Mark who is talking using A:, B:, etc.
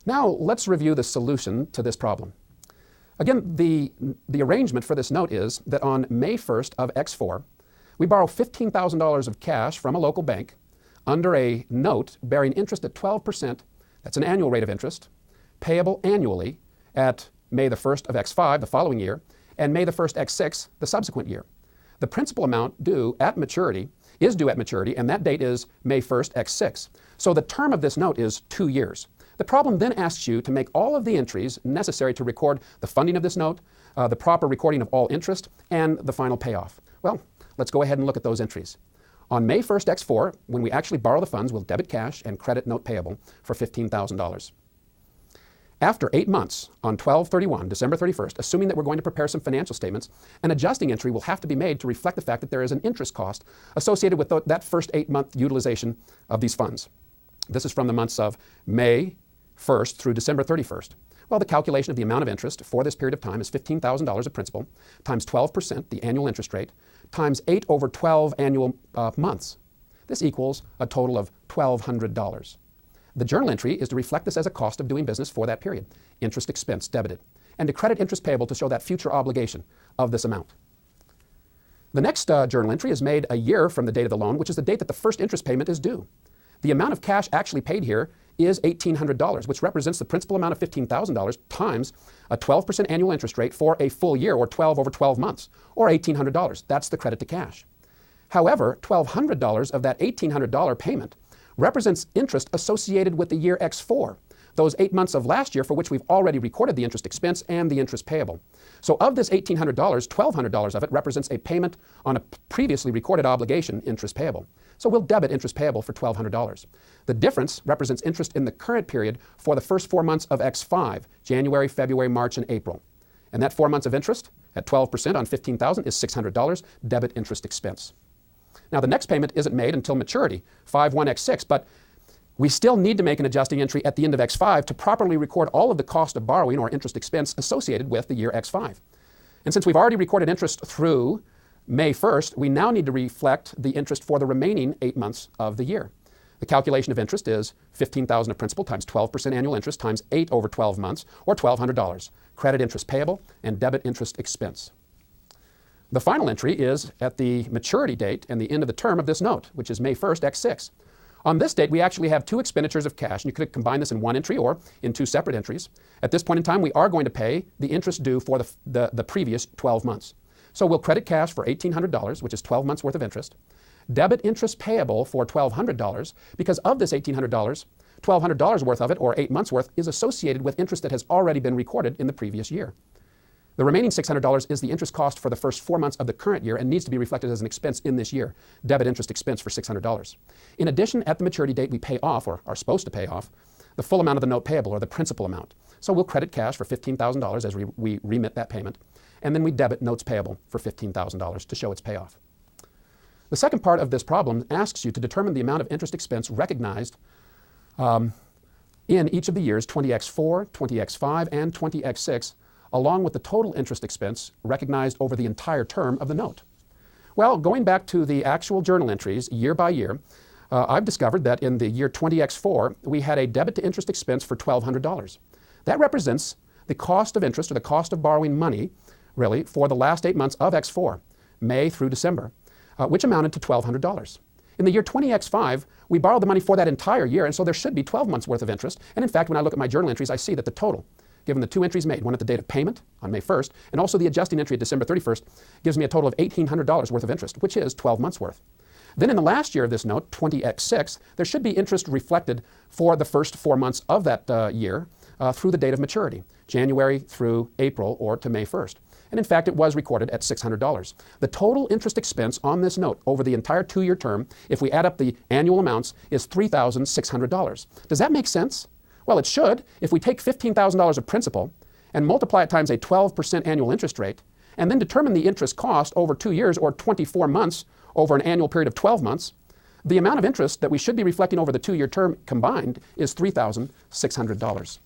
A: Now let's review the solution to this problem. Again, the arrangement for this note is that on May 1st of X4, we borrow $15,000 of cash from a local bank under a note bearing interest at 12%, that's an annual rate of interest, payable annually at May the 1st of X5, the following year, and May the 1st X6, the subsequent year. The principal amount is due at maturity, and that date is May 1st X6. So the term of this note is 2 years. The problem then asks you to make all of the entries necessary to record the funding of this note, the proper recording of all interest, and the final payoff. Well, let's go ahead and look at those entries. On May 1st X4, when we actually borrow the funds, we'll debit cash and credit note payable for $15,000. After 8 months, on 12/31, December 31st, assuming that we're going to prepare some financial statements, an adjusting entry will have to be made to reflect the fact that there is an interest cost associated with that first 8-month utilization of these funds. This is from the months of May 1st through December 31st. Well, the calculation of the amount of interest for this period of time is $15,000 of principal times 12%, the annual interest rate, times 8 over 12 annual months. This equals a total of $1,200. The journal entry is to reflect this as a cost of doing business for that period, interest expense debited, and to credit interest payable to show that future obligation of this amount. The next journal entry is made a year from the date of the loan, which is the date that the first interest payment is due. The amount of cash actually paid here is $1,800, which represents the principal amount of $15,000 times a 12% annual interest rate for a full year, or 12 over 12 months, or $1,800. That's the credit to cash. However, $1,200 of that $1,800 payment represents interest associated with the year X4, those 8 months of last year for which we've already recorded the interest expense and the interest payable. So of this $1,800, $1,200 of it represents a payment on a previously recorded obligation, interest payable. So we'll debit interest payable for $1,200. The difference represents interest in the current period for the first 4 months of X5, January, February, March, and April. And that 4 months of interest at 12% on $15,000 is $600, debit interest expense. Now the next payment isn't made until maturity, 5/1/X6, but we still need to make an adjusting entry at the end of X5 to properly record all of the cost of borrowing or interest expense associated with the year X5. And since we've already recorded interest through May 1st, we now need to reflect the interest for the remaining 8 months of the year. The calculation of interest is $15,000 of principal times 12% annual interest times 8 over 12 months, or $1,200, credit interest payable and debit interest expense. The final entry is at the maturity date and the end of the term of this note, which is May 1st, X6. On this date, we actually have 2 expenditures of cash, and you could combine this in one entry or in 2 separate entries. At this point in time, we are going to pay the interest due for the previous 12 months. So we'll credit cash for $1,800, which is 12 months worth of interest, debit interest payable for $1,200, because of this $1,800, $1,200 worth of it, or 8 months worth, is associated with interest that has already been recorded in the previous year. The remaining $600 is the interest cost for the first 4 months of the current year and needs to be reflected as an expense in this year, debit interest expense for $600. In addition, at the maturity date, we pay off, or are supposed to pay off, the full amount of the note payable, or the principal amount. So we'll credit cash for $15,000 as we remit that payment, and then we debit notes payable for $15,000 to show its payoff. The second part of this problem asks you to determine the amount of interest expense recognized in each of the years 20X4, 20X5, and 20X6, along with the total interest expense recognized over the entire term of the note. Well, going back to the actual journal entries year by year, I've discovered that in the year 20X4, we had a debit to interest expense for $1,200. That represents the cost of interest, or the cost of borrowing money, really, for the last 8 months of X4, May through December, which amounted to $1,200. In the year 20X5, we borrowed the money for that entire year, and so there should be 12 months worth of interest. And in fact, when I look at my journal entries, I see that the total, given the 2 entries made, one at the date of payment on May 1st, and also the adjusting entry at December 31st, gives me a total of $1,800 worth of interest, which is 12 months worth. Then in the last year of this note, 20X6, there should be interest reflected for the first 4 months of that year through the date of maturity, January through April, or to May 1st. And in fact, it was recorded at $600. The total interest expense on this note over the entire 2-year term, if we add up the annual amounts, is $3,600. Does that make sense? Well, it should if we take $15,000 of principal and multiply it times a 12% annual interest rate, and then determine the interest cost over 2 years, or 24 months over an annual period of 12 months, the amount of interest that we should be reflecting over the 2-year term combined is $3,600.